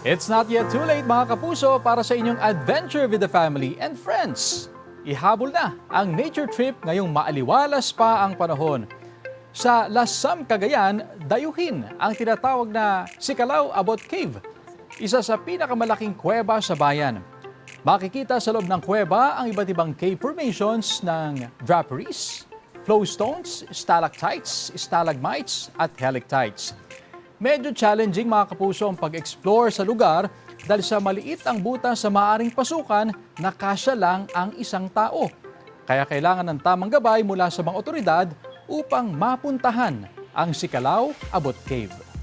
It's not yet too late mga kapuso para sa inyong adventure with the family and friends. Ihabol na ang nature trip ngayong maaliwalas pa ang panahon. Sa Lasam, Cagayan, dayuhin ang tinatawag na Sicalao Abot Cave, isa sa pinakamalaking kuweba sa bayan. Makikita sa loob ng kuweba ang iba't ibang cave formations ng draperies, flowstones, stalactites, stalagmites at helictites. Medyo challenging mga kapuso ang pag-explore sa lugar dahil sa maliit ang butas sa maaaring pasukan na kasya lang ang isang tao. Kaya kailangan ng tamang gabay mula sa mga otoridad upang mapuntahan ang Sicalao Abot Cave.